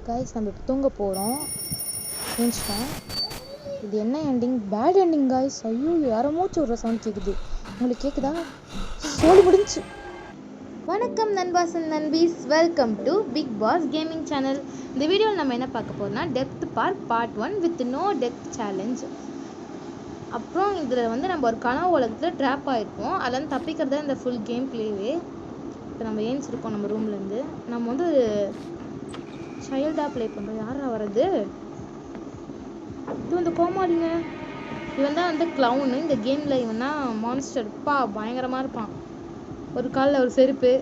Guys நம்ம இப்போ தூங்க போகிறோம். ஏஞ்சிட்டேன். இது என்ன எண்டிங்? Bad ending guys. ஐயோ, யாரோ மூச்சு விடுற சவுண்ட் கேட்குது. உங்களுக்கு கேட்குதா? சோழி முடிஞ்சு. வணக்கம் நண்பாஸ் அண்ட் நண்பீஸ், welcome to Big Boss gaming channel. இந்த வீடியோவில் நம்ம என்ன பார்க்க போகிறோம்னா depth park part 1 with no depth challenge. அப்புறம் இதில் வந்து நம்ம ஒரு கனவு உலகத்தில் ட்ராப் ஆகிருப்போம். அதில் தப்பிக்கிறதா இந்த ஃபுல் கேம் பிளேவே. இப்போ நம்ம ஏஞ்சிருக்கோம் நம்ம ரூம்லேருந்து. நம்ம வந்து சைல்டாக ப்ளே பண்ணுறோம். யாரா வர்றது? இது வந்து கோமாளிங்க. இவன் தான் வந்து க்ளவுனு. இந்த கேமில் இவன் தான் மான்ஸ்டர்ப்பா, பயங்கரமாக இருப்பான். ஒரு காலில் ஒரு செருப்பு,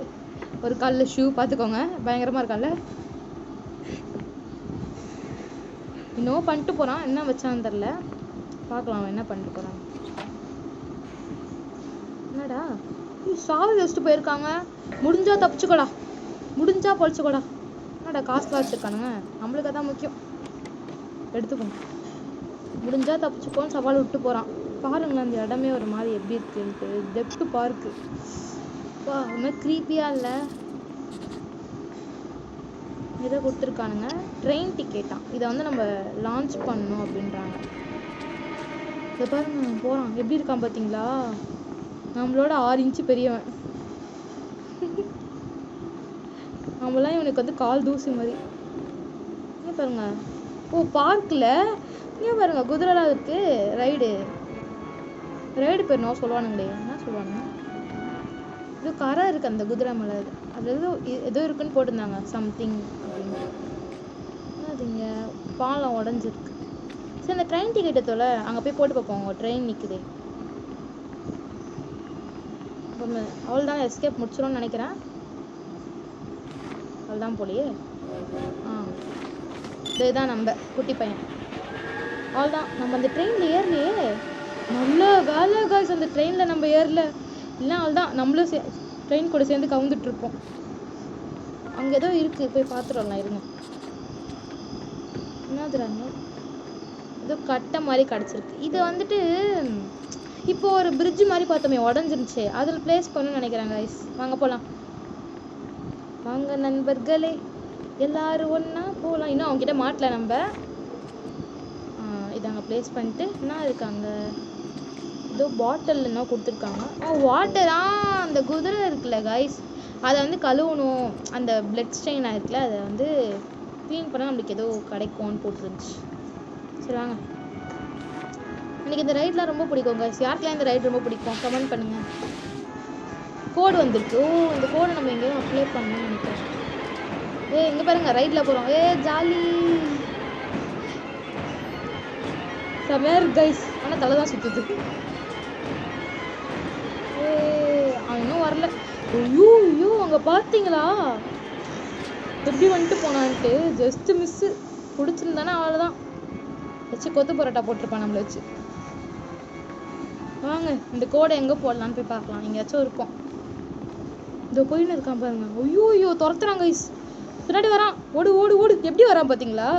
ஒரு காலில் ஷூ. பார்த்துக்கோங்க, பயங்கரமாக இருக்கான்ல. இன்னும் பண்ணிட்டு போகிறான். என்ன வச்சான்னு தெரில. பார்க்கலாம் அவன் என்ன பண்ணிட்டு போகிறான். என்னடா சாவி வச்சுட்டு போயிருக்காங்க. முடிஞ்சா தப்பிச்சுக்கோடா, முடிஞ்சா பொழிச்சுக்கோடா. என்னடா காசுலாம் வச்சுருக்கானுங்க. நம்மளுக்கு அதான் முக்கியம். எடுத்துக்கணும். முடிஞ்சா தப்பிச்சுக்கோன்னு சவால் விட்டு போகிறான். பாருங்களேன் அந்த இடமே ஒரு மாதிரி எப்படி இருக்குன்ட்டு. டெப்த்து பார்க்கு வா, ஒரு மாதிரி க்ரீப்பியாக இல்லை? இதை கொடுத்துருக்கானுங்க. ட்ரெயின் டிக்கெட்டான். இதை வந்து நம்ம லான்ச் பண்ணணும் அப்படின்றாங்க. இதை பாருங்க போகிறான். எப்படி இருக்கான் பார்த்தீங்களா? நம்மளோட 6 இன்ச்சு பெரியவன். நம்மளாம் இவனுக்கு வந்து கால் தூசி மாதிரி. ஏன் பாருங்க. ஓ, பார்க்கில் ஏன் பாருங்க குதிரைலாம் இருக்கு. ரைடு பேர் நோ சொல்லுவானுங்களே, என்ன சொல்லுவானுங்க? இது கரை இருக்குது அந்த குதிரை மலை. அது ஏதோ இருக்குன்னு போட்டிருந்தாங்க சம்திங் அப்படின்னு. அதுங்க பாலம் உடஞ்சிருக்கு. சரி, இந்த ட்ரெயின் டிக்கெட்டை தொலை. அங்கே போய் போட்டு பார்ப்போம். ட்ரெயின் நிற்குது. அவள் தான் எஸ்கேப் முடிச்சிடும்னு நினைக்கிறேன். அவள் தான் போலியே. இதுதான் நம்ம குட்டி பையன். அவள் தான். நம்ம அந்த ட்ரெயினில் ஏறலையே. நல்ல வேலை காய்ஸ், அந்த ட்ரெயினில் நம்ம ஏறல. இல்லை அவள் தான் நம்மளும் ட்ரெயின் கூட சேர்ந்து கவுந்துட்ருப்போம். அங்கே ஏதோ இருக்குது, போய் பார்த்துடலாம் இருங்க. என்னதுறாங்க? ஏதோ கட்டை மாதிரி கிடச்சிருக்கு. இது வந்துட்டு இப்போ ஒரு பிரிட்ஜ் மாதிரி பார்த்தோமே, உடஞ்சிருந்துச்சு. அதில் பிளேஸ் பண்ணணும்னு நினைக்கிறேன் காய்ஸ். வாங்க போகலாம். வாங்க நண்பர்களே, எல்லாரும் ஒன்றா போகலாம். இன்னும் அவங்ககிட்ட மாட்டல நம்ம. இதை அங்கே ப்ளேஸ் பண்ணிட்டு என்ன இருக்காங்க, ஏதோ பாட்டில் என்ன கொடுத்துருக்காங்க. வாட்டரா? அந்த குதிரை இருக்குல்ல கைஸ், அதை வந்து கழுவணும். அந்த பிளட் ஸ்டெயின் ஆகிருக்குல்ல, அதை வந்து க்ளீன் பண்ணால் நம்மளுக்கு ஏதோ கிடைக்கும்னு போட்டுருந்துச்சு. சரி வாங்க. எனக்கு இந்த ரைட்லாம் ரொம்ப பிடிக்கும் கைஸ். யாருக்கெல்லாம் இந்த ரைட் ரொம்ப பிடிக்கும் கமெண்ட் பண்ணுங்கள். கோடு வந்துருக்கு. ஓ, இந்த கோடை நம்ம எங்கேயும் அப்ளை பண்ணணும்னு நினைக்கிறேன். இங்கே பாருங்க, ரைட்டில் போகிறோம். ஜாலி சமையல் கைஸ். ஆனால் தலை தான் சுற்றுது. அவன் இன்னும் வரல. ஐயோ ஐயோ, அங்கே பார்த்தீங்களா எப்படி வந்துட்டு போனான்ட்டு? Just miss. பிடிச்சிருந்தானே அவ்வளோதான். வச்சு கொத்து பரோட்டா போட்டிருப்பான் நம்மளை வச்சு. வாங்க, இந்த கோடை எங்கே போடலான்னு போய் பார்க்கலாம். எங்கேயாச்சும் இருப்போம். இதோ போயின்னு இருக்கான் பாருங்க. ஐயோ ஐயோ, துரத்துறான் கைஸ். பின்னாடி வரான். ஓடு ஓடு ஓடு. எப்படி வரான் பார்த்தீங்களா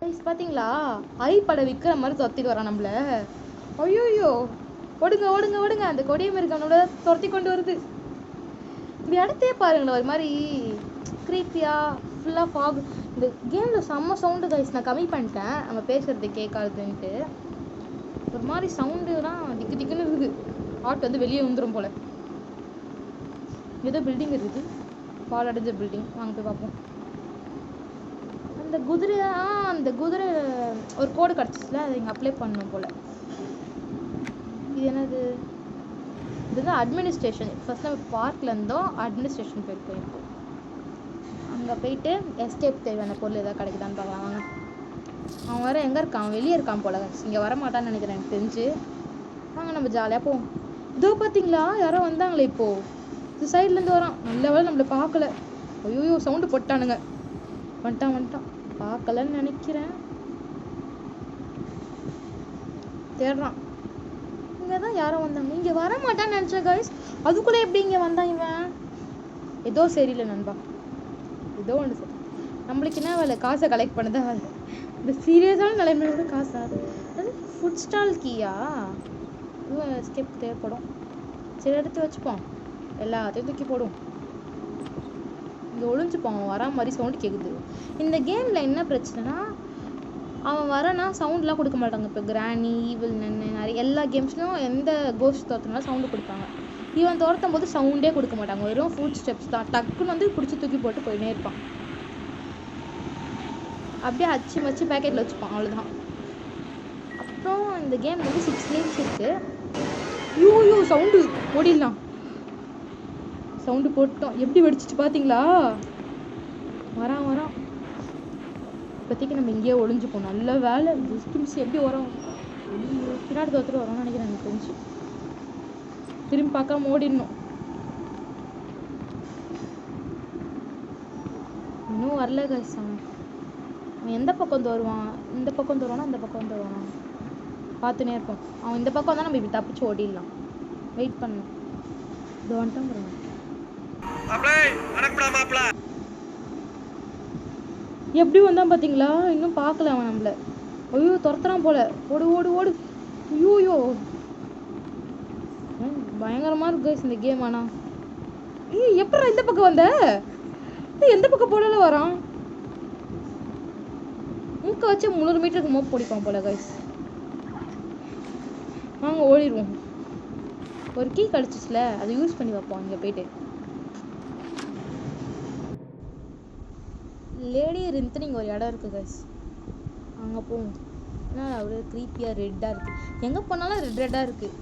கைஸ்? பார்த்தீங்களா? ஐ படம் விற்கிற மாதிரி துரத்திட்டு வரான் நம்மள. ஐயோ ஐயோ, ஓடுங்க ஓடுங்க ஓடுங்க. அந்த கொடியை மாதிரி நம்மள துரத்தி கொண்டு வருது. இந்த இடத்தையே பாருங்களேன், ஒரு மாதிரி க்ரீப்பியாக ஃபுல்லாக ஃபாக். இந்த கேமில் செம்ம சவுண்டு கைஸ். நான் கம்மி பண்ணிட்டேன், நம்ம பேசுறது கேட்காதுன்ட்டு. ஒரு மாதிரி சவுண்டுலாம் திக்கு திக்குன்னு இருக்குது. ஆட் வந்து வெளியே வந்துடும் போல். ஏதோ பில்டிங் இருக்குது, பாலடைஞ்ச பில்டிங். வாங்க போய் பார்ப்போம். அந்த குதிரை ஒரு கோடு கிடச்சிச்சுல, அதை இங்கே அப்ளை பண்ணணும் போல். இது என்னது? இதுதான் அட்மினிஸ்ட்ரேஷன். ஃபர்ஸ்ட் நம்ம பார்க்கில் இருந்தோம், அட்மினிஸ்ட்ரேஷன் போயிருக்கோம். அங்கே போயிட்டு எஸ்கேப் தேவையான பொருள் எதாவது கிடைக்குதான்னு பார்க்கலாம். வாங்க. அவன் வேறு எங்கே இருக்கான்? வெளியே இருக்கான் போல. இங்கே வரமாட்டான்னு நினைக்கிறேன் எனக்கு தெரிஞ்சு. வாங்க நம்ம ஜாலியாக போவோம். இதோ பார்த்தீங்களா, யாரோ வந்தாங்களே இப்போது. இந்த சைட்லேருந்து வரான். நல்ல வேலை நம்மளை பார்க்கல. ஐயோ, சவுண்டு போட்டானுங்க. வந்துட்டான். பார்க்கலன்னு நினைக்கிறேன். தேடுறான். இங்கே தான் யாரோ வந்தாங்க. இங்கே வரமாட்டான்னு நினச்சேன் கைஸ். அதுக்குள்ளே எப்படி இங்கே வந்தான் இவன்? ஏதோ சரியில்லை நண்பா. ஏதோ ஒன்று சரி. நம்மளுக்கு என்ன வேலை? காசை கலெக்ட் பண்ணதான் வேலை. இந்த சீரியஸான நிலைமையோட காசா? அது ஃபுட் ஸ்டால் கீயா? இதுவும் எஸ்கேப் தேவைப்படும். சரி, எடுத்து வச்சுப்போம். எல்லாத்தையும் தூக்கி போடுவோம். இங்கே ஒளிஞ்சுப்பான். அவன் வரா மாதிரி சவுண்டு கேட்குது. இந்த கேமில் என்ன பிரச்சனைனா, அவன் வரனா சவுண்ட்லாம் கொடுக்க மாட்டாங்க. இப்போ கிராணி, ஈவில் நன்னு, நிறைய எல்லா கேம்ஸ்லையும் எந்த கோஸ்ட் துரத்துனாலும் சவுண்டு கொடுப்பாங்க. இவன் துரத்தும் போது சவுண்டே கொடுக்க மாட்டாங்க. வெறும் ஃபுட் ஸ்டெப்ஸ் தான். டக்குன்னு வந்து பிடிச்சி தூக்கி போட்டு போயினே இருப்பான். அப்படியே அச்சு மச்சு பேக்கெட்டில் வச்சுப்பான், அவ்வளோதான். அப்புறம் இந்த கேம் வந்து 6 லேன்ஸ் இருக்குது. யூ சவுண்டு ஓடிடலாம். சவுண்டு போட்டோம். எப்படி வெடிச்சிட்டு பார்த்தீங்களா? வரான். இப்போதைக்கு நம்ம இங்கேயே ஒளிஞ்சுப்போம். நல்ல வேலை. ஜஸ்ட் எப்படி வரோம்? பின்னாடி தோத்துட்டு வரோம்னு நினைக்கிறேன். எனக்கு தெரிஞ்சு திரும்பி பார்க்காம ஓடிடணும். இன்னும் வரல கைஸ். அவன் எந்த பக்கம் வருவான்? இந்த பக்கம் வருவானா அந்த பக்கம் வருவானா பார்த்துனே இருப்போம். அவன் இந்த பக்கம் வந்தால் நம்ம இப்படி தப்பிச்சு ஓடிடலாம். வெயிட் பண்ணணும். இது வந்துட்டான் பாருங்க. எப்படி வந்தான் பார்த்தீங்களா? இன்னும் பார்க்கல அவன் நம்மள. ஐயோ துரத்துறான் போல. ஓடு. ஐயோ பயங்கரமா இருக்கு இந்த கேம். ஆனா எப்படா இந்த பக்கம் வந்த? எந்த பக்கம் போல வரான்? மூக்க வச்சு 300 மீட்டருக்கு மோப் பிடிப்பான் போல கைஸ். வாங்க ஓடிடுவோம். ஒரு கீ கிடச்சிச்சுல, அதை யூஸ் பண்ணி வைப்போம். இங்கே போயிட்டு லேடி ரிந்தனிங் ஒரு இடம் இருக்குது கைஸ். அங்கே போவோம். ஏன்னா அப்படியே க்ரீப்பியாக ரெட்டாக இருக்குது. எங்கே போனாலும் ரெட்டாக இருக்குது.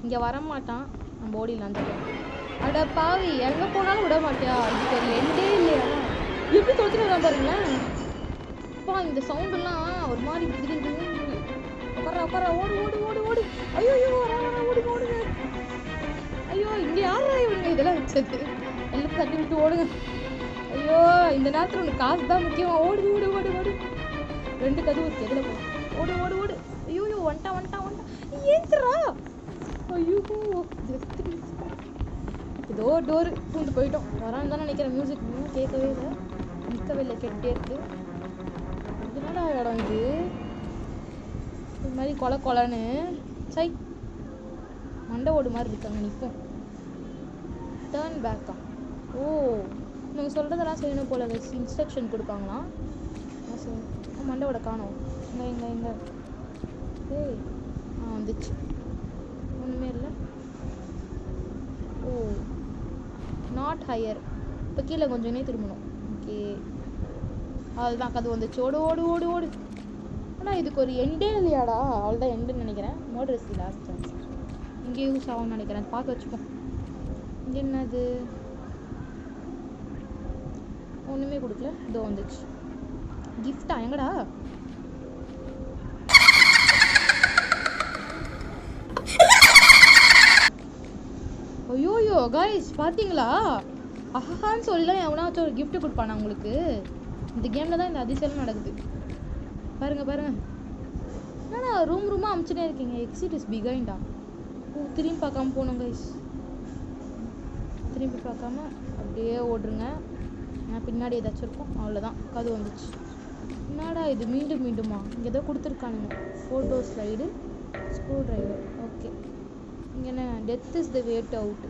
இங்கே வரமாட்டான். நம்ம ஓடிடலாம் அந்த பக்கம். அட பாவி, எங்கே போனாலும் விட மாட்டியா? இதுக்கு ஒரு எண்டே இல்லையா? எப்படி தொலைச்சிட்டு வரான் பாருங்களேன். அப்பா இந்த சவுண்டெல்லாம் ஒரு மாதிரி உட்கார ஓடு. ஐயோ ஓடுங்க. ஐயோ இங்கே யாரா இவங்க இதெல்லாம் வச்சது? எல்லாம் தட்டி விட்டு ஓடுங்க. ஐயோ இந்த நேரத்தில் உனக்கு காசு தான் முக்கியமா? ஓடு. 2 கதவு இருக்கு. எதில் ஓடு. ஐயோ வந்துட்டான். ஏத்துறா. ஐயோ இதோ டோரு பூந்து போயிட்டோம். வரான்னு தான் நினைக்கிறேன். மியூசிக் இன்னும் கேட்கவே இல்லை. நிற்கவே இல்லை, கெட்டே இருக்கு. இதனால இடம் இது மாதிரி கொலைன்னு சை மண்டை ஓடு மாதிரி இருக்காங்க. நிற்போம். டேர்ன் பேக்கா? ஓ நீங்கள் சொல்கிறதெல்லாம் செய்யணும் போல. இன்ஸ்ட்ரக்ஷன் கொடுப்பாங்களாம். மண்டை ஓட காணோம். எங்கே ஏய் வந்துச்சு. ஒன்றுமே இல்லை. ஓ நாட் ஹையர். இப்போ கீழே கொஞ்சமே திரும்பணும். ஓகே அதுதான் கது வந்துச்சு. ஓடு. ஆனால் இதுக்கு ஒரு எண்டே இல்லையாடா? அவ்வளோதான் எண்டுன்னு நினைக்கிறேன். Motor is last chance. இங்கே யூஸ் ஆகும்னு நினைக்கிறேன். பார்க்க வச்சுப்போம். இங்கே என்னது? ஒன்றுமே கொடுக்கல. இதோ வந்துச்சு. கிஃப்டா? எங்கடா? ஐயோயோ கைஸ் பார்த்தீங்களா? அஹான்னு சொல்லலாம். எவனாச்சும் ஒரு கிஃப்ட் கொடுப்பானா உங்களுக்கு? இந்த கேமில் தான் இந்த அதிசயம் நடக்குது. பாருங்க. என்னடா ரூமாக அமுச்சுட்டே இருக்கீங்க? எக்ஸிட் இஸ் பிகைண்டா? திரும்பி பார்க்காம போகணும் கைஸ். திரும்பி பார்க்காம அப்படியே ஓடுருங்க. நான் பின்னாடி ஏதாச்சும் இருக்கும். அவ்வளோதான். கது வந்துச்சு. என்னடா இது மீண்டுமா? இங்கே ஏதோ கொடுத்துருக்கானுங்க. Photo slide, screwdriver. Okay இங்கே என்ன? Death is the way out.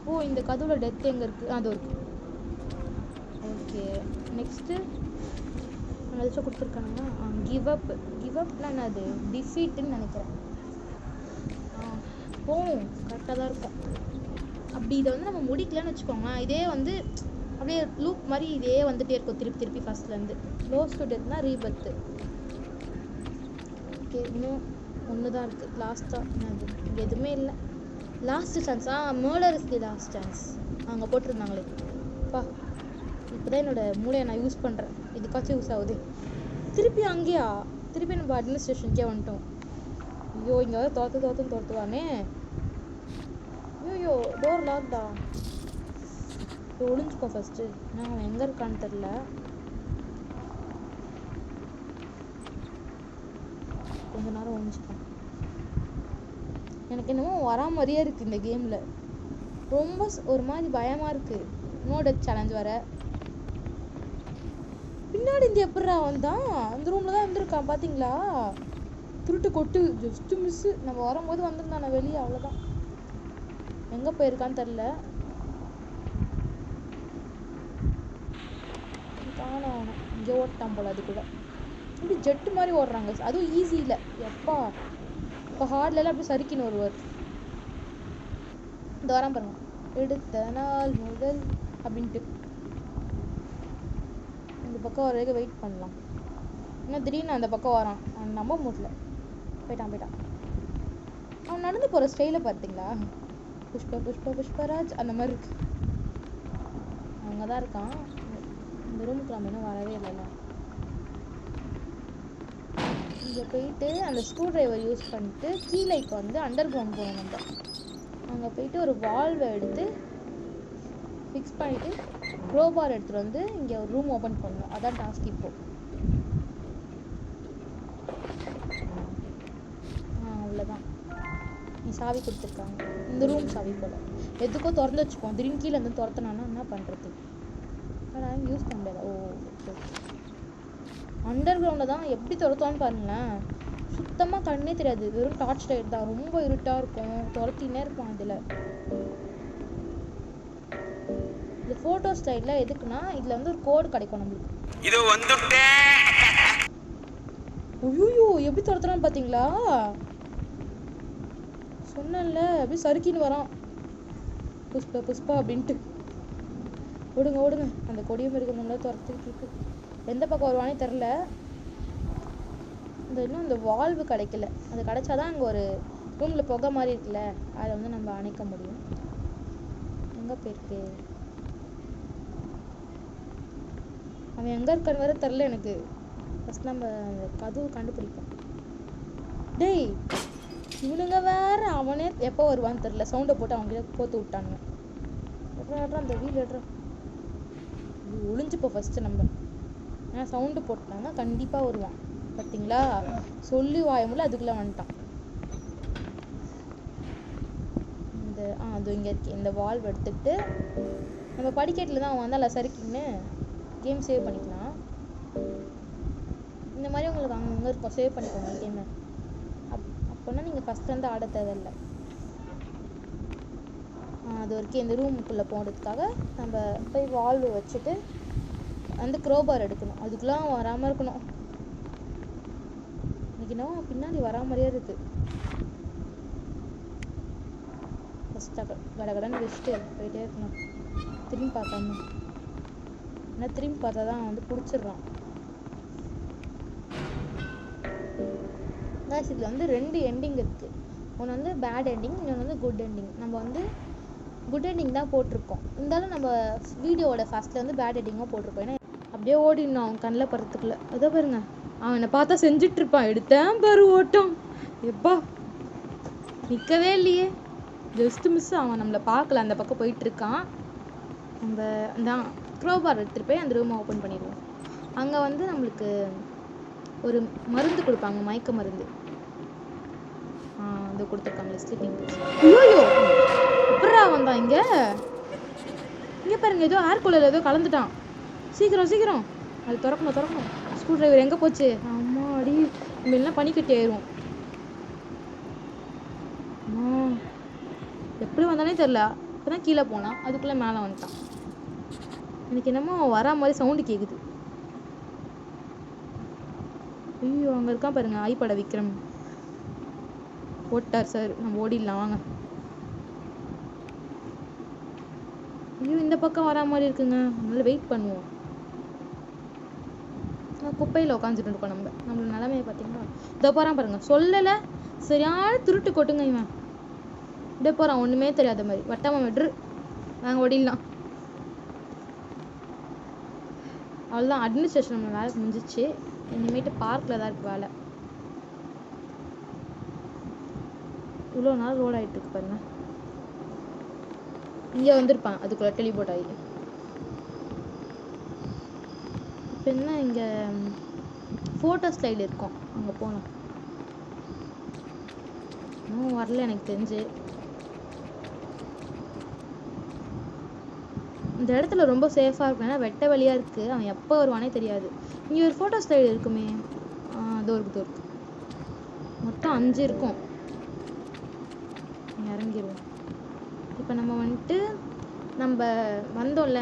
ஓ இந்த கதவுல டெத் எங்கே இருக்குது? அது இருக்குது. ஓகே நெக்ஸ்ட்டு ஏதாச்சும் கொடுத்துருக்கானுங்க. கிவ் அப்னா என்னது? டிஃபீட்டுன்னு நினைக்கிறேன். போகும் கரெக்டாக தான் இருக்கும். அப்படி இதை வந்து நம்ம முடிக்கலன்னு வச்சுக்கோங்களேன். இதே வந்து அப்படியே லூப் மாதிரி இதே வந்துகிட்டே இருக்கும். திருப்பி ஃபஸ்ட்லேருந்து. க்ளோஸ் டு டெத்னா ரீபர்த்து. ஓகே இன்னும் ஒன்று தான் இருக்குது. லாஸ்ட்டாக என்னது? இங்கே எதுவுமே இல்லை. லாஸ்ட் சான்ஸா? Murder is the last chance. அங்கே போட்டிருந்தாங்களே. இப்போ தான் என்னோடய மூளையை நான் யூஸ் பண்ணுறேன். இதுக்காச்சும் யூஸ் ஆகுது. திருப்பி அங்கேயா? திருப்பி நம்ம அட்மினிஸ்ட்ரேஷனுக்கே வந்துட்டோம். ஐயோ இங்கே வந்து துரத்துவானே. ஐயோ டோர் லாக்டா. இப்போ ஒளிஞ்சுக்கோ ஃபஸ்ட்டு. நான் அவன் எங்கே இருக்கான்னு தெரில. கொஞ்ச நேரம் ஒழிஞ்சுப்பான். எனக்கு என்னமோ வரா மாதிரியே இருக்குது இந்த கேமில். ரொம்ப ஒரு மாதிரி பயமாக இருக்குது. நோ டெத் சேலஞ்ச் வர. பின்னாடி இந்த எப்படா வந்தான்? அந்த ரூமில் தான் இருந்திருக்கான் பார்த்தீங்களா? திருட்டு கொட்டு. Just miss. நம்ம வரும்போது வந்திருந்தானே வெளியே. அவ்வளோதான். எங்கே போயிருக்கான்னு தெரில. இங்கே ஓட்டான் போல. அது கூட இப்படி ஜெட்டு மாதிரி ஓடுறாங்க. அதுவும் ஈஸி இல்லை எப்பா. இப்போ ஹார்ட்லலாம் அப்படி சறுக்கின்னு வருவார். இந்த வாரம் பாருங்க, எடுத்த நாள் முதல் அப்படின்ட்டு இந்த பக்கம் வரைக்கும் வெயிட் பண்ணலாம். இன்னும் திடீர்னு அந்த பக்கம் வரான். அவன் நம்ப முடியல. போயிட்டான். அவன் நடந்து போகிற ஸ்டைலை பார்த்தீங்களா? புஷ்பராஜ் அந்த மாதிரி இருக்கு. அவங்க தான் இருக்கான். இந்த ரூமுக்கு நம்ம இன்னும் வரவே இல்லைல்ல. இங்கே போயிட்டு அந்த ஸ்க்ரூ ட்ரைவர் யூஸ் பண்ணிட்டு கீழே இப்போ வந்து அண்டர் கிரவுண்ட் போகணும். நம்ம அங்கே போயிட்டு ஒரு வால்வை எடுத்து ஃபிக்ஸ் பண்ணிவிட்டு க்ரோபார் எடுத்துகிட்டு வந்து இங்கே ஒரு ரூம் ஓப்பன் பண்ணணும். அதான் டாஸ்க். இப்போ அவ்வளோதான். நீ சாவி கொடுத்துருக்காங்க. இந்த ரூம் சாவி போல் எதுக்கோ திறந்து வச்சுப்போம். திடீர்னு கீழே வந்து திறத்தினானா என்ன பண்ணுறது? ஆனால் யூஸ் பண்ண முடியாது. ஓ ஓகே. அண்டர் கிரவுண்டில் தான் எப்படி துரத்தோன்னு பாருங்களேன். சுத்தமாக கண்ணே தெரியாது. வெறும் டார்ச் லைட் தான். ரொம்ப இருட்டாக இருக்கும். துரத்தினே இருப்பான். அதில் இந்த ஃபோட்டோ ஸ்டைலில் எதுக்குன்னா இதில் வந்து ஒரு கோடு கிடைக்கும் நம்மளுக்கு. இது வந்துட்டேன். ஐயோ எப்படி துரத்துறான்னு பார்த்தீங்களா? சொன்னேன்ல அப்படி சறுக்கின்னு வரான். புஷ்பா அப்படின்ட்டு. ஓடுங்க. அந்த கொடியும் இருக்கிறவங்கள துரத்துக்கிட்டு இருக்கு. எந்த பக்கம் வருவானே தெரில. இன்னும் அந்த வால்வு கிடைக்கல. அது கிடைச்சாதான் அங்கே ஒரு ரூமில் புகை மாதிரி இருக்குல்ல, அதை வந்து நம்ம அணைக்க முடியும். எங்கே போயிருக்கு அவன்? எங்கே இருக்கான்னு வேற தெரில எனக்கு. ஃபஸ்ட் நம்ம அந்த கதவு கண்டுபிடிப்போம். டேய் இவனுங்க வேற. அவனே எப்போ வருவான்னு தெரில. சவுண்டை போட்டு அவங்ககிட்ட போத்து விட்டானுங்க. அந்த வீல் ஒளிஞ்சுப்போ ஃபஸ்ட்டு நம்ம. ஏன்னா சவுண்டு போட்டாங்க கண்டிப்பாக வருவான். பார்த்தீங்களா? சொல்லி வாயமுள்ள அதுக்குள்ளே வந்துட்டான். அது இங்கே இருக்கு. இந்த வால்வ் எடுத்துக்கிட்டு நம்ம படிக்கட்டில் தான் அவன் வந்தால் சறுக்கின்னு கேம் சேவ் பண்ணிக்கலாம். இந்த மாதிரி உங்களுக்கு அங்கே இருக்கும். சேவ் பண்ணிக்கோங்க கேமை. அப்போனா நீங்கள் ஃபஸ்ட் வந்து ஆட தேவையில்லை. அது வரைக்கும் இந்த ரூமுக்குள்ளே போகிறதுக்காக நம்ம போய் வால்வு வச்சுட்டு அந்த க்ரோபார் எடுக்கணும். அதுக்கெலாம் வராமல் இருக்கணும். இன்னைக்கு நான் பின்னாடி வரா மாதிரியே இருக்கு. ஃபஸ்ட்டாக கடகடன்னு வச்சுட்டு போயிட்டே இருக்கணும். திரும்பி பார்க்காம. ஏன்னா திரும்பி பார்த்தா தான் வந்து பிடிச்சிடுறான். இதில் வந்து 2 எண்டிங் இருக்குது. ஒன்று வந்து பேட் எண்டிங், இன்னொன்று வந்து குட் எண்டிங். நம்ம வந்து குட் எண்டிங் தான் போட்டிருக்கோம். இருந்தாலும் நம்ம வீடியோவோட ஃபஸ்ட்டில் வந்து பேட் எண்டிங்காக போட்டிருப்போம். ஏன்னா அப்படியே ஓடிடணும் அவன் கண்ணில் படுறதுக்குள்ள. அதோ பாருங்க, அவன் என்னை பார்த்தா செஞ்சிட்ருப்பான். எடுத்தேன் பாரு ஓட்டம். எப்பா நிற்கவே இல்லையே. Just miss. அவன் நம்மளை பார்க்கல. அந்த பக்கம் போயிட்டுருக்கான். நம்ம தான் க்ரோபார் எடுத்துகிட்டு போய் அந்த ரூமை ஓப்பன் பண்ணிடுவோம். அங்கே வந்து நம்மளுக்கு ஒரு மருந்து கொடுப்பாங்க, மயக்க மருந்து. இது கொடுத்துருக்காங்களே ஸ்லீப்பிங் பில்ஸ். ஐயோ எப்படா வந்தான் இங்கே பாருங்க. ஏதோ ஏர் கூலர் ஏதோ கலந்துட்டான். சீக்கிரம் அது திறக்கணும். ஸ்க்ரூ டிரைவர் எங்கே போச்சு? அம்மா அடி இனிமேலாம் பனிக்கட்டி ஆயிரும். எப்படி வந்தானே தெரில. இப்போ தான் கீழே போனான். அதுக்குள்ளே மேலே வந்துட்டான். எனக்கு என்னமோ வரா மாதிரி சவுண்டு கேட்குது. ஐயோ அங்கே இருக்கான் பாருங்க ஐப்பட விக்ரம். ஓட்டார் சார். நம்ம ஓடிடலாம் வாங்க. ஐயோ இந்த பக்கம் வரா மாதிரி இருக்குங்க. அதனால வெயிட் பண்ணுவோம். குப்பையில் உட்காந்துட்டு இருக்கோம். நம்மளோட நிலைமையை பார்த்தீங்கன்னா இதோ போகிறான் பாருங்க. சொல்லலை சரியான திருட்டு கொட்டுங்க இவன். இப்படியே போகிறான் ஒன்றுமே தெரியாத மாதிரி. வட்டாமல் விட்ரு. நாங்கள் ஓடிடலாம். அவ்வளோதான். அட்மினிஸ்ட்ரேஷன் நம்ம வேலை முடிஞ்சிச்சு. இனிமேட்டு பார்க்கில் தான் இருக்குது வேலை. இவ்வளோ நாள் ரோட் ஆகிட்டு இருக்கு பாருங்க. இங்கே வந்திருப்பான் அதுக்குள்ளே டெலிபோர்ட் ஆகி. இப்போ என்ன இங்கே ஃபோட்டோ ஸ்டைல் இருக்கும். அங்கே போனோம். இன்னும் வரல எனக்கு தெரிஞ்சு. இந்த இடத்துல ரொம்ப சேஃபாக இருக்கும். ஏன்னா வெட்ட வழியாக இருக்குது. அவன் எப்போ வருவானே தெரியாது. இங்கே ஒரு ஃபோட்டோ ஸ்டைல் இருக்குமே. அதோ இருக்கு. மொத்தம் 5 இருக்கும். இறங்கிடுவோம். இப்போ நம்ம வந்துட்டு நம்ம வந்தோம்ல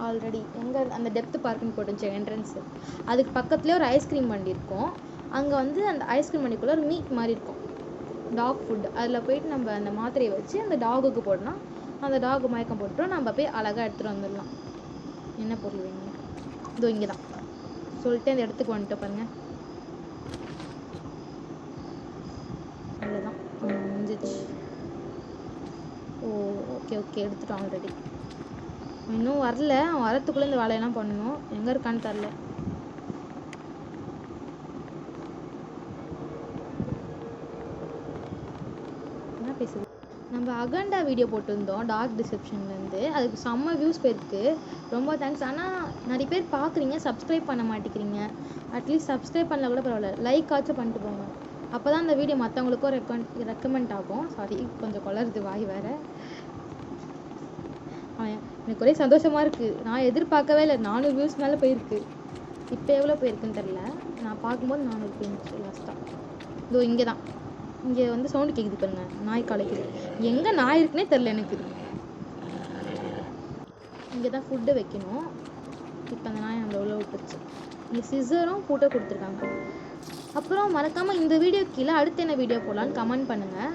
ஆல்ரெடி எங்கே அந்த டெப்த் பார்க்குன்னு போட்டுச்சு என்ட்ரன்ஸு. அதுக்கு பக்கத்துலேயே ஒரு ஐஸ்கிரீம் வண்டி இருக்கும். அங்கே வந்து அந்த ஐஸ்கிரீம் வண்டிக்குள்ளே ஒரு மீட் மாதிரி இருக்கும், டாக் ஃபுட். அதில் போயிட்டு நம்ம அந்த மாத்திரையை வச்சு அந்த டாகுக்கு போட்டோம்னா அந்த டாக் மயக்கம் போட்டுரும். நம்ம போய் அழகாக எடுத்துகிட்டு வந்துடலாம். என்ன பொருள் வேணும்? இதோ இங்கே தான் சொல்லிட்டு அந்த இடத்துக்கு வந்துட்டு பாருங்க. அவ்வளோதான் முடிஞ்சிச்சு. ஓ ஓகே ஓகே எடுத்துட்டோம் ஆல்ரெடி. இன்னும் வரல, அவன் வரத்துக்குள்ளே இந்த வேலையெல்லாம் பண்ணணும். எங்கே இருக்கான்னு தெரில. என்ன பேசுது? நம்ம அகண்டா வீடியோ போட்டிருந்தோம் டார்க் டிசெப்ஷன்லேருந்து. அதுக்கு செம்ம வியூஸ் போயிருக்கு, ரொம்ப தேங்க்ஸ். ஆனால் நிறைய பேர் பார்க்குறீங்க, சப்ஸ்கிரைப் பண்ண மாட்டேங்கிறீங்க. அட்லீஸ்ட் சப்ஸ்கிரைப் பண்ணல கூட பரவாயில்ல, லைக் ஆச்சும் பண்ணிட்டு போங்க. அப்போ தான் அந்த வீடியோ மற்றவங்களுக்கும் ரெக்கமெண்ட் ஆகும். சாரி கொஞ்சம் கொளருது வாய் வேறு. எனக்கு ஒரே சந்தோஷமாக இருக்குது. நான் எதிர்பார்க்கவே இல்லை, 400 வியூஸ் மேலே போயிருக்கு. இப்போ எவ்வளோ போயிருக்குன்னு தெரில, நான் பார்க்கும்போது 400 போயிருந்துச்சு லாஸ்ட்டாக. இதோ இங்கே தான், இங்கே வந்து சவுண்டு கேட்குது பாருங்க, நாய் கலைக்குது. எங்கே நாய் இருக்குன்னே தெரில எனக்கு. இங்கே தான் ஃபுட்டு வைக்கணும். இப்போ அந்த நாய் நம்மள உள்ள விட்டுருச்சு. இங்கே சிசரும் ஃபோட்டோ கொடுத்துருக்காங்க. அப்புறம் மறக்காமல் இந்த வீடியோ கீழே அடுத்து என்ன வீடியோ போடலான்னு கமெண்ட் பண்ணுங்கள்.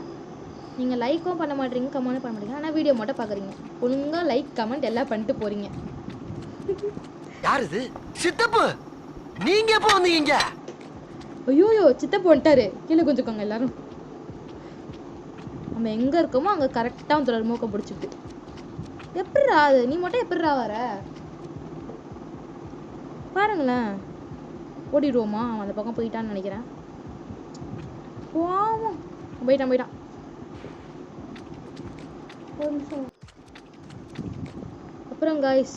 நீங்கள் லைக்கும் பண்ண மாட்டேறீங்க, கமெண்ட் பண்ண மாட்டேங்க, ஆனால் வீடியோ மட்டும் பார்க்குறீங்க. ஒழுங்காக லைக் கமெண்ட் எல்லாம் பண்ணிட்டு போகிறீங்க. யார் இது? சித்தப்பு, நீங்க எப்போ வந்தீங்க? ஐயோயோ சித்தப்பு வந்துட்டாரு. கீழே கொஞ்சம் எல்லாரும். நம்ம எங்கே இருக்கோமோ அங்கே கரெக்டாக வந்து மூக்க பிடிச்சிட்டு. எப்படிரா அது? நீ மட்டும் எப்படிரா வர? பாருங்களேன், ஓடிடுவோமா? அவன் அந்த பக்கம் போயிட்டான்னு நினைக்கிறேன். போவோம். போயிட்டான். அப்புறம் காய்ஸ்,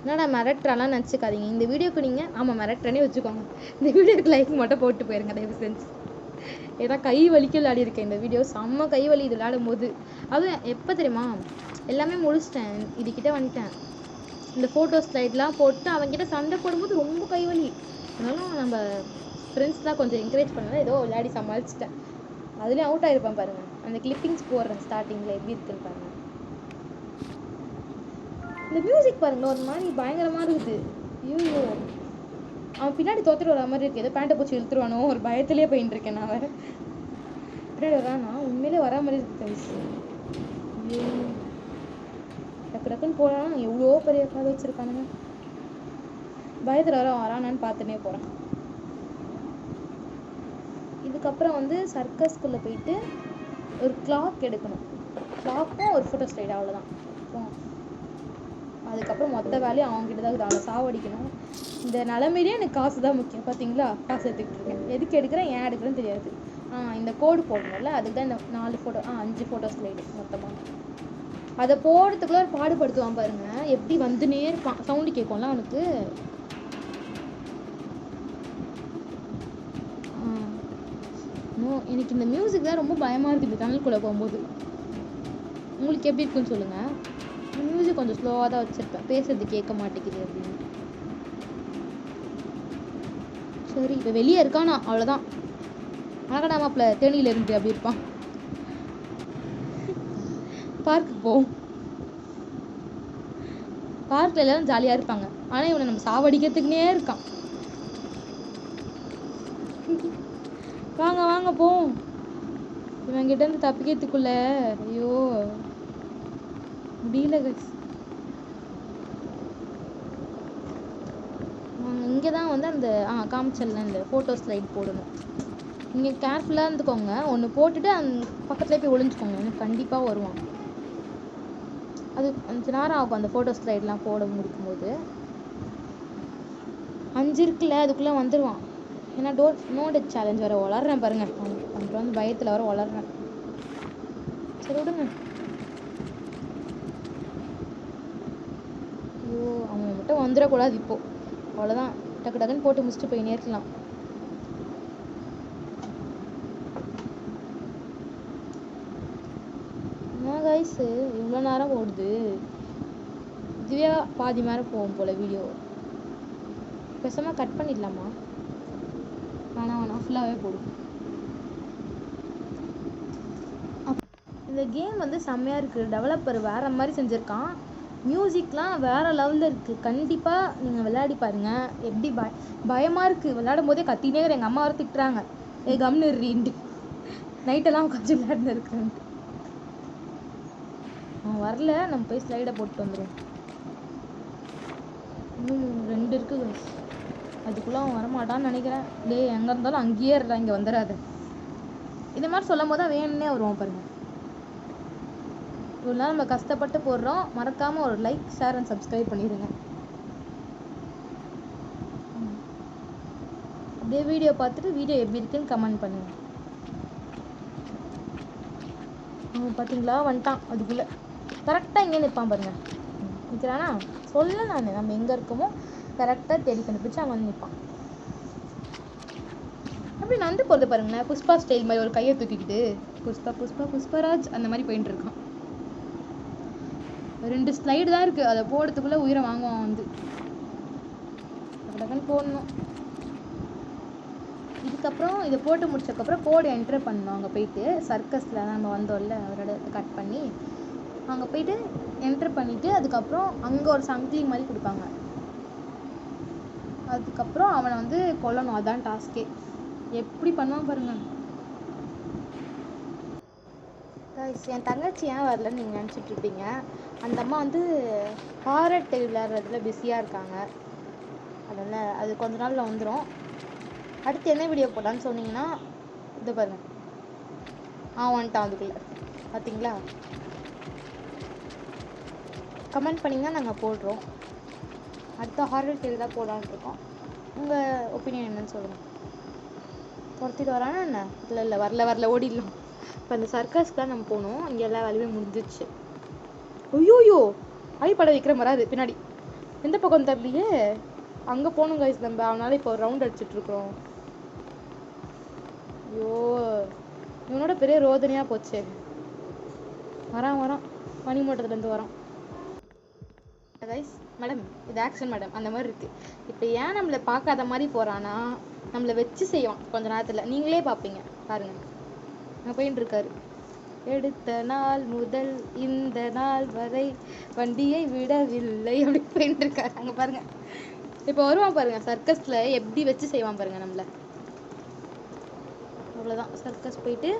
என்னடா மிரட்டுறாலாம் நினச்சிக்காதீங்க. இந்த வீடியோக்கு நீங்கள் ஆமாம் மிரட்டுறேனே வச்சுக்கோங்க. இந்த வீடியோக்கு லைக் மட்டும் போட்டு போயிருங்க தயவு செஞ்சு. ஏன்னா கை வலிக்க விளையாடிருக்கேன் இந்த வீடியோ, செம்ம கை வலி இது விளையாடும் போது. அதுவும் எப்போ தெரியுமா, எல்லாமே முடிச்சிட்டேன், இதுக்கிட்ட வந்துட்டேன். இந்த ஃபோட்டோ ஸ்லைட்லாம் போட்டு அவங்ககிட்ட சண்டை போடும்போது ரொம்ப கை வலி. அதனாலும் நம்ம ஃப்ரெண்ட்ஸ்லாம் கொஞ்சம் என்கரேஜ் பண்ணல, ஏதோ விளையாடி சமாளிச்சிட்டேன். அதுலேயும் அவுட் ஆகிருப்பேன் பாருங்கள். அந்த கிளிப்பிங்ஸ் போடுறேன் ஸ்டார்டிங்கில், எப்படி இருக்குன்னு பாருங்கள். இந்த மியூசிக் பாருங்களேன், ஒரு மாதிரி பயங்கரமாக இருக்குது. ஐயோ, அவன் பின்னாடி தோத்துட்டு வர மாதிரி இருக்குது. ஏதோ பேண்ட்டை பூச்சி இழுத்துருவானோ ஒரு பயத்துலேயே போயின்னு இருக்கேன் நான். வேறு பின்னாடி வரானா, உண்மையிலே வரா மாதிரி இருக்குது. ஐயோ, டக்கு டக்குன்னு போகிறான். எவ்வளோ பெரிய காது வச்சுருக்கானுங்க. பயத்தில் வரானான்னு பார்த்துனே போகிறேன். இதுக்கப்புறம் வந்து சர்க்கஸ்குள்ளே போயிட்டு ஒரு கிளாக் எடுக்கணும். கிளாக்கும் ஒரு ஃபோட்டோ ஸ்லைட், அவ்வளோதான். அதுக்கப்புறம் மொத்த வேலையும் அவங்ககிட்ட தான் இருக்குது. அவனை சாவடிக்கணும். இந்த நிலமையிலேயே எனக்கு காசு தான் முக்கியம். பார்த்தீங்களா, காசு எடுத்துக்கிட்டு இருக்கேன். எதுக்கு எடுக்கிறேன், ஏன் எடுக்கிறேன்னு தெரியாது. இந்த கோடு போடணும்ல, அதுக்கு தான் இந்த 4 ஃபோட்டோ 5 ஃபோட்டோ ஸ்லைடு மொத்தமாக. அதை போடுறதுக்குள்ள ஒரு பாடுபடுத்துவான் பாருங்க. எப்படி வந்துனே இருப்பான், சவுண்டு கேட்கும்ல அவனுக்கு. எனக்கு இந்த மியூசிக் தான் ரொம்ப பயமாக இருக்குது இந்த டனல்குள்ளே போகும்போது. உங்களுக்கு எப்படி இருக்குன்னு சொல்லுங்கள். மியூசிக் கொஞ்சம் ஸ்லோவாக தான் வச்சுருப்பேன், பேசுறது கேட்க மாட்டேங்குது அப்படின்னு. சரி, இப்போ வெளியே இருக்கானா, அவ்வளோதான். ஆகடா மாப்பிள்ள தேனியில் இருந்து அப்படி இருப்பான். பார்க்குக்கு போவோம். பார்க்கில் எல்லாரும் ஜாலியாக இருப்பாங்க, ஆனால் இவனை நம்ம சாவடிக்கிறதுக்குனே இருக்கான். வாங்க வாங்க போவோம். இவங்கிட்ட இருந்து தப்பிக்கிறதுக்குள்ள ஐயோ முடியல கைஸ். இங்கே தான் வந்து அந்த காமிச்சல்ல இந்த ஃபோட்டோ ஸ்லைட் போடணும். நீங்கள் கேர்ஃபுல்லாக இருந்துக்கோங்க. ஒன்று போட்டுட்டு அந்த பக்கத்துலேயே போய் ஒளிஞ்சுக்கோங்க, எனக்கு கண்டிப்பாக வருவான். அது கொஞ்ச நேரம் ஆகும் அந்த ஃபோட்டோ ஸ்லைட்லாம் போட முடிக்கும்போது. 5 இருக்குல்ல, அதுக்குள்ளே வந்துடுவான். ஏன்னா நோ டெத் சேலஞ்ச் வேறு வளர்றேன் பாருங்கள். அப்புறம் வந்து பயத்தில் வர வளர்றேன். சரி விடுங்க. ஐயோ, அவன் மட்டும் வந்துடக்கூடாது இப்போது. அவ்வளோதான், டக்கு டக்குன்னு போட்டு முடிச்சுட்டு போய் நேர்க்கலாம். என்ன கைஸ் இவ்வளோ நேரம் ஓடுது? இதுவே பாதி நேரம் போகும் போல் வீடியோ. பேசாமல் கட் பண்ணிடலாமா? வேணாம் ஃபுல்லாகவே போடும். இந்த கேம் வந்து செம்மையாக இருக்குது. டெவலப்பர் வேறு மாதிரி செஞ்சுருக்கான். மியூசிக்லாம் வேறு லெவலில் இருக்குது. கண்டிப்பாக நீங்கள் விளையாடி பாருங்கள். எப்படி பயமாக இருக்குது. விளையாடும் போதே கத்தினே எங்கள் அம்மா வர திட்டுறாங்க, கம்னு இருறின்ட்டு. நைட்டெல்லாம் கொஞ்சம் விளையாடுன்னு இருக்கிறேன்ட்டு. அவன் வரல, நம்ம போய் ஸ்லைடை போட்டு வந்துடுவோம். இன்னும் 2 இருக்குது. அதுக்குள்ளே அவன் வரமாட்டான்னு நினைக்கிறேன். எங்கே இருந்தாலும் அங்கேயே இருடா, இங்கே வந்துடாத. இந்த மாதிரி சொல்லும் போது தான் வேணுன்னே வருவோம் பாருங்க. இவ்வளோ நாள் நம்ம கஷ்டப்பட்டு போடுறோம். மறக்காமல் ஒரு லைக், ஷேர் அண்ட் சப்ஸ்கிரைப் பண்ணிடுங்க. அப்படியே வீடியோ பார்த்துட்டு வீடியோ எப்படி இருக்குன்னு கமெண்ட் பண்ணுங்க. பார்த்தீங்களா வந்துட்டான். அதுக்குள்ளே கரெக்டாக இங்கே நிற்பான் பாருங்க. நிற்கிறானா சொல்ல நான் நம்ம எங்கே இருக்கோமோ கரெக்டாக தேடி கண்டுபிடிச்சு அவன் வந்து நிற்பான். அப்படி நடந்து போகிறது பாருங்களேன். புஷ்பா ஸ்டைல் மாதிரி ஒரு கையை தூக்கிக்கிட்டு புஷ்பா புஷ்பா புஷ்பராஜ் அந்த மாதிரி போயிட்டு இருக்கான். 2 ஸ்லைடு தான் இருக்குது. அதை போடுறதுக்குள்ளே உயிரை வாங்குவான் வந்து. டக்குன்னு போடணும். இதுக்கப்புறம் இதை போட்டு முடிச்சதுக்கப்புறம் கோடு என்ட்ரு பண்ணணும். அங்கே போயிட்டு சர்க்கஸில் நம்ம வந்தோம்ல, அவரோட கட் பண்ணி அங்கே போயிட்டு என்ட்ரு பண்ணிவிட்டு அதுக்கப்புறம் அங்கே ஒரு சங்கிலி மாதிரி கொடுப்பாங்க. அதுக்கப்புறம் அவனை வந்து கொல்லணும். அதான் டாஸ்கே. எப்படி பண்ணுவான் பாருங்க. என் தங்கச்சி ஏன் வரலன்னு நீங்கள் நினச்சிட்டு இருப்பீங்க. அந்த அம்மா வந்து ஹாரர் டெய்ல் விளையாடுறதுல பிஸியாக இருக்காங்க. அதனால் அது கொஞ்ச நாளில் வந்துடும். அடுத்து என்ன வீடியோ போடலான்னு சொன்னீங்கன்னா இது பாருங்க. வந்துட்டான் அதுக்குள்ளே. பார்த்தீங்களா? கமெண்ட் பண்ணிங்கன்னா நாங்கள் போடுறோம். அடுத்த ஹாரர் டெய்ல் தான் போடலான்னு இருக்கோம். உங்கள் ஒப்பீனியன் என்னன்னு சொல்லுங்கள். துரத்திட்டு வரானா என்ன? இல்லை வரல ஓடிடலாம். இப்போ அந்த சர்க்கஸ்க்குலாம் நம்ம போகணும். இங்கே எல்லா வேலையுமே முடிஞ்சிச்சு. ஐயோயோ படம் விக்ரம் வராது பின்னாடி. எந்த பக்கம் தரலையே. அங்கே போகணும் கைஸ் நம்ம. அவனால இப்போ ரவுண்ட் அடிச்சுட்ருக்குறோம். ஐயோ இவனோட பெரிய ரோதனையாக போச்சு. வரான் மணிமூட்டத்துலேருந்து வரான். கைஸ் மேடம் இது ஆக்ஷன் மேடம் அந்த மாதிரி இருக்குது. இப்போ ஏன் நம்மளை பார்க்காத மாதிரி போகிறான்னா நம்மளை வச்சு செய்வான் கொஞ்ச நேரத்தில். நீங்களே பார்ப்பீங்க பாருங்கள். அங்கே போயின்னு இருக்காரு. எடுத்த நாள் முதல் இந்த நாள் வரை வண்டியை விடவில்லை அப்படி போயின்னு இருக்காரு. அங்கே பாருங்கள். இப்போ வருவான் பாருங்க. சர்க்கஸில் எப்படி வச்சு செய்வான் பாருங்க நம்மளை. அவ்வளோதான். சர்க்கஸ் போயிட்டு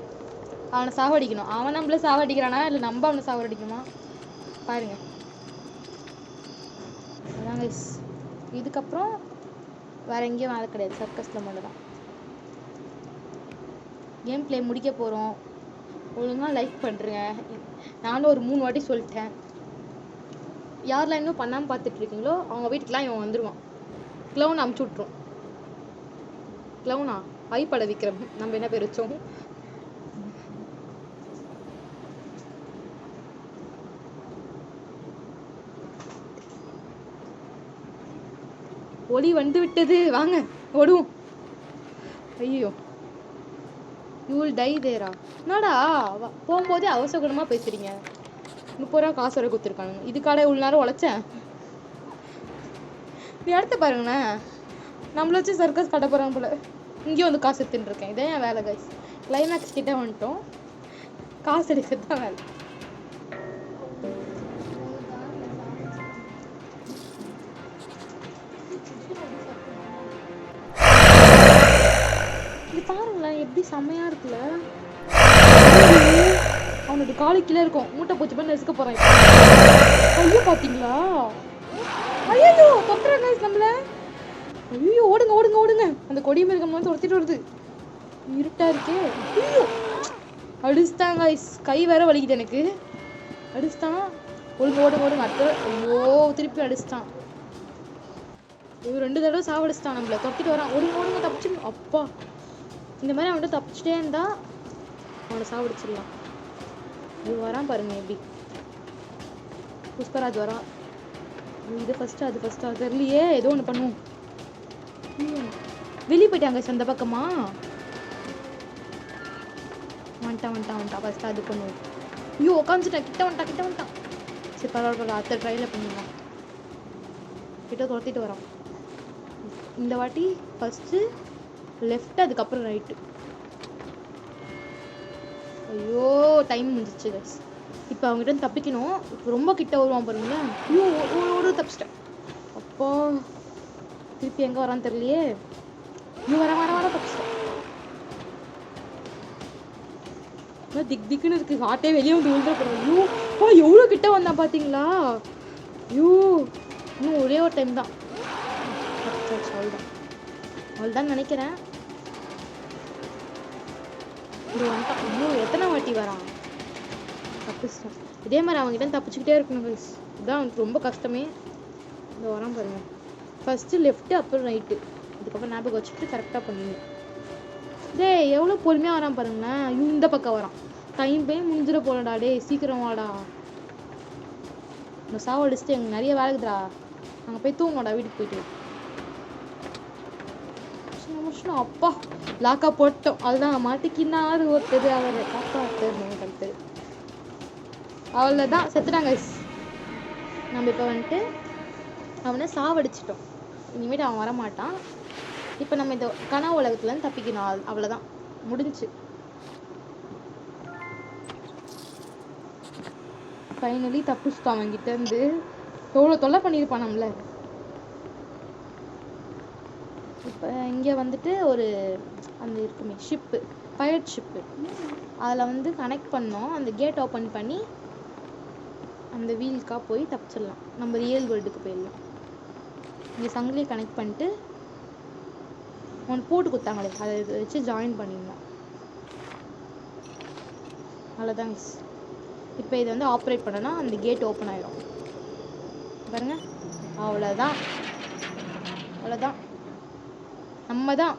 அவனை சாவடிக்கணும். அவன் நம்மளை சாவடிக்கிறானா இல்லை நம்ம அவனை சாவடிக்கணுமா பாருங்க. அதான் கைஸ். இதுக்கப்புறம் வேற எங்கேயும் வேலை கிடையாது. சர்க்கஸில் மட்டும் தான் கேம் பிளே முடிக்க போகிறோம். ஒழுங்காக லைக் பண்ணுறேங்க. நானும் ஒரு 3 வாட்டி சொல்லிட்டேன். யாரெல்லாம் இன்னும் பண்ணாமல் பார்த்துட்ருக்கீங்களோ அவங்க வீட்டுக்கெலாம் இவன் வந்துடுவான். க்ளவுன் அமுச்சு விட்ருவோம். க்ளவுனா பட விக்ரம் நம்ம என்ன பேர் வச்சோம். ஒளி வந்து விட்டது. வாங்க ஓடுவோம். ஐயோ யூ வில் டை தேரா. என்னடா போகும்போதே அவசரமாக பேசுறீங்க. 30 ரூபா காசு வரை கொடுத்துருக்கானுங்க. இதுக்காக இவ்வளோ நேரம் உழைச்சேன். நீ அடுத்த பாருங்கண்ணே. நம்மள வச்சு சர்க்கஸ் கட்ட போகிறாங்க போல. இங்கேயும் வந்து காசு எடுத்துன்னு இருக்கேன். இதே என் வேலை கைஸ். கிளைமேக்ஸ் கிட்டே வந்துட்டோம். காசு எடுக்கிறது தான் வேலை. பாருங்களேன் எப்படி செம்மையா இருக்குல்ல. அவனுக்கு காலு கீழே இருக்கும். மூட்டை பூச்சி பண்ணி நெசுக்க போறான். ஐயோ பாத்தீங்களா? ஐயோ தொட்டுறாங்க நம்மள. ஐயோ ஓடுங்க. அந்த கொடி மிருகம் வந்து துரத்திட்டு வருது. இருட்டா இருக்கே. ஐயோ அடிச்சுட்டாங்க. கை வேற வலிக்குது எனக்கு. அடிச்சுட்டான். ஓடுங்க அடுத்த. ஐயோ திருப்பி அடிச்சுட்டான். 2 தடவை சாவடிச்சிட்டான் நம்மள. தொட்டிட்டு வரான். ஓடுங்க தப்பிச்சு. அப்பா இந்த மாதிரி அவன்கிட்ட தப்பிச்சுட்டே இருந்தா அவனை சாவடிச்சிடலாம். இது வரான் பாருங்க எப்படி. புஷ்பராஜ் வரான். இது ஃபர்ஸ்ட் அது ஃபர்ஸ்ட் அது தெரியலையே. ஏதோ ஒன்று பண்ணுவோம். வெளியே போயிட்டாங்க அந்த பக்கமா. வந்துட்டான் ஃபர்ஸ்ட் அது பண்ணுவோம். ஐயோ உட்காந்துட்டேன். கிட்ட வந்துட்டான். சரி பரவாயில்ல அடுத்த ட்ரையில் பண்ணிடலாம். கிட்ட துரத்திட்டு வரான். இந்த வாட்டி ஃபர்ஸ்ட்டு லெஃப்ட் அதுக்கப்புறம் ரைட்டு. ஐயோ டைம் முடிஞ்சிச்சு கைஸ். இப்போ அவங்ககிட்ட தப்பிக்கணும். இப்போ ரொம்ப கிட்ட வருவான் பாருங்களேன். ஐயோ ஒரு தப்பிச்சிட்டேன். அப்போ திருப்பி எங்கே வரான்னு தெரியலையே. ஐயோ வர தப்பிச்சிட்டேன். திக் திக்குன்னு இருக்கு. ஹார்ட்டே வெளியே வந்து விழுந்துட போகிறோம். ஐயோ எவ்வளோ கிட்ட வந்தான் பார்த்தீங்களா? ஐயோ இன்னும் ஒரே ஒரு டைம் தான். அவ்வளோதான் நினைக்கிறேன். இது வந்துட்டான். இன்னும் எத்தனை வாட்டி வரான்? தப்பிச்சிட்டான். இதே மாதிரி அவங்ககிட்ட தப்பிச்சுக்கிட்டே இருக்கணும் கைஸ். இதுதான் அவனுக்கு ரொம்ப கஷ்டமே. இந்த வரான் பாருங்க. ஃபர்ஸ்ட்டு லெஃப்ட்டு அப்புறம் ரைட்டு. அதுக்கப்புறம் ஞாபகம் வச்சுட்டு கரெக்டாக பண்ணுங்க. டேய் எவ்வளோ பொறுமையாக வரான் பாருங்களேன். இந்த பக்கம் வரான். டைம் போய் முடிஞ்சிட போலடா. டே சீக்கிரம் வாடா. இந்த சாவடிச்சுட்டு எங்களுக்கு நிறைய வேலைக்குதுடா. அங்கே போய் தூங்கடா வீட்டுக்கு போயிட்டு. அப்பா லாக்கா போட்டோம். அதுதான் மாட்டிக்கினாரு ஒருத்தர். அவரை காப்பாற்று. அவ்வளோதான் செத்துட்டாங்க. நம்ம இப்போ வந்துட்டு அவனை சாவடிச்சிட்டோம். இனிமேட்டு அவன் வரமாட்டான். இப்போ நம்ம இந்த கனவு உலகத்துலேருந்து தப்பிக்கணும். அவ்வளோதான் முடிஞ்சு. ஃபைனலி தப்பிச்சிட்டான் அவன்கிட்ட இருந்து. எவ்வளோ தொல்லை பண்ணியிருப்பான் நம்மள. இப்போ இங்கே வந்துட்டு ஒரு அந்த இருக்குமே ஷிப்பு, பைரட் ஷிப்பு, அதில் வந்து கனெக்ட் பண்ணோம். அந்த கேட் ஓப்பன் பண்ணி அந்த வீலுக்காக போய் தப்பிச்சிடலாம். நம்ம ரியல் வேர்ல்டுக்கு போயிடலாம். இங்கே சங்கிலியை கனெக்ட் பண்ணிட்டு ஒன்று போட்டு கொடுத்தாங்களே அதை வச்சு ஜாயின் பண்ணிடலாம். அவ்வளோதான். இப்போ இதை வந்து ஆப்ரேட் பண்ணனா அந்த கேட் ஓப்பன் ஆகிடும் பாருங்க. அவ்வளோதான் நம்ம தான்.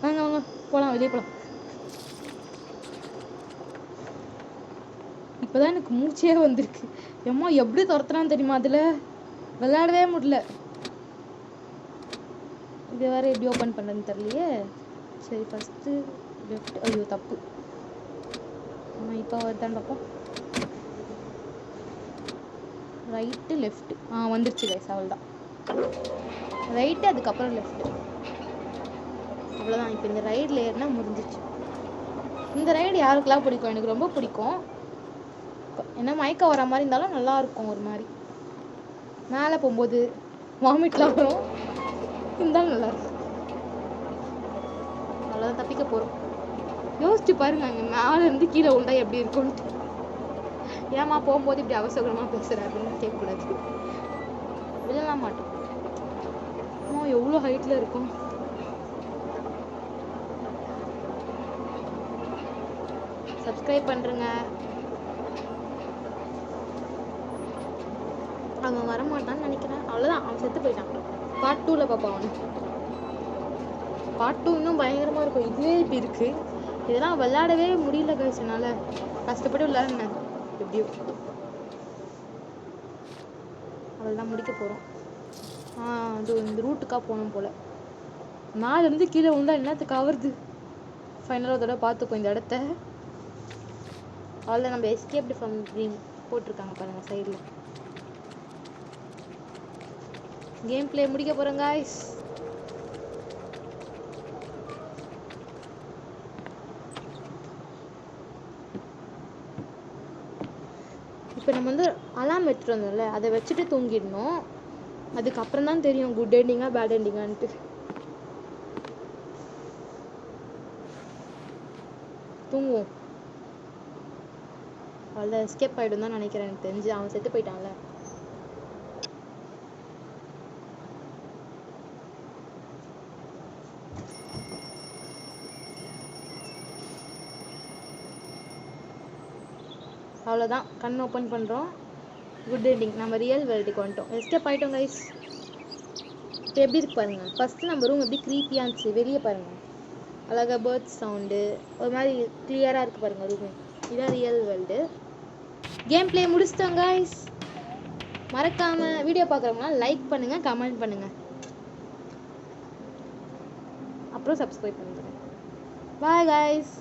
வாங்க போகலாம், வெளியே போகலாம். இப்போதான் எனக்கு மூச்சே வந்திருக்கு. எம்மா எப்படி துரத்துறான்னு தெரியுமா? அதில் விளையாடவே முடியல. இது வேறு எப்படி ஓப்பன் பண்ணுறதுன்னு தெரியலையே. சரி ஃபஸ்ட்டு லெஃப்ட். ஐயோ தப்பு. ஆமாம் இப்போ வருதான்னு பார்ப்போம். Right left. வந்துருச்சு கைஸ். அவ்வளோதான். ரைட்டு அதுக்கப்புறம் லெஃப்ட்டு. அவ்வளோதான். இப்போ இந்த ரைடில் ஏறினா முடிஞ்சிச்சு. இந்த ரைடு யாருக்கெல்லாம் பிடிக்கும்? எனக்கு ரொம்ப பிடிக்கும். என்ன மயக்கம் வர மாதிரி இருந்தாலும் நல்லா இருக்கும். ஒரு மாதிரி மேலே போகும்போது வாமிட்லாம் வரும். இருந்தாலும் நல்லா இருக்கும். அவ்வளோதான். தப்பிக்க போகிறோம். யோசிச்சு பாருங்க, அங்கே மேலே இருந்து கீழே உண்டா எப்படி இருக்கும்ட்டு. ஏமா போகும்போது இப்படி அவசரமாக பேசுகிறாருன்னு கேட்கக்கூடாது. விழலாம் மாட்டோம். எவ்வளோ ஹைட்டில் இருக்கும். சப்ஸ்கிரைப் பண்ணுறேங்க. அவன் வரமாட்டான்னு நினைக்கிறேன். அவ்வளோதான். அவன் செத்து போயிட்டான். பார்ட் 2ல் பார்ப்பான் அவனு. பார்ட் 2 இன்னும் பயங்கரமாக இருக்கும். இதுவே இப்படி இருக்குது. இதெல்லாம் விளையாடவே முடியல கைஸ். என்னால் கஷ்டப்பட்டு விளையாடுனேன். எப்படியோ அவ்வளோதான். முடிக்க போகிறோம். அது இந்த ரூட்டுக்காக போகணும் போல். மேலேருந்து கீழே விழுந்தா என்னத்துக்கு ஆகுறது? ஃபைனலாக ஒரு தடவை பார்த்துப்போம் இந்த இடத்த. அவ்வளோதான். நம்ம எஸ்கேப்டு ஃப்ரம் ட்ரீம் போட்டிருக்காங்க பாருங்கள் சைடில். கேம் பிளே முடிக்க போகிறோம் காய்ஸ். இப்போ நம்ம வந்து அலாம் வச்சுட்டு வந்தோம்ல, அதை வச்சுட்டு தூங்கிடணும். அதுக்கப்புறம் தான் தெரியும் குட் எண்டிங்கா பேட் எண்டிங்கான்ட்டு. தூங்குவோம். அவ்வளோ எஸ்கேப் ஆகிடும் தான் நினைக்கிறேன். எனக்கு தெரிஞ்சு அவன் செத்து போயிட்டான்ல. அவ்வளோதான். கண் ஓப்பன் பண்ணுறோம். Good ending. நம்ம ரியல் வேர்ல்டுக்கு வந்துட்டோம். எஸ்கேப் ஆகிட்டோம் கைஸ். இப்போ எப்படி இருக்கு பாருங்கள். ஃபஸ்ட்டு நம்ம ரூம் எப்படி க்ரீப்பியாக இருந்துச்சு. வெளியே பாருங்கள், அழகாக பேர்ட்ஸ் சவுண்டு ஒரு மாதிரி கிளியராக இருக்குது பாருங்கள் ரூமு. இதுதான் ரியல் வேர்ல்டு. கேம் பிளே முடிச்சிட்டோம் கைஸ். மறக்காமல் வீடியோ பார்க்குறவங்களாம் லைக் பண்ணுங்கள், கமெண்ட் பண்ணுங்கள், அப்புறம் சப்ஸ்கிரைப் பண்ணுங்கள். Bye guys.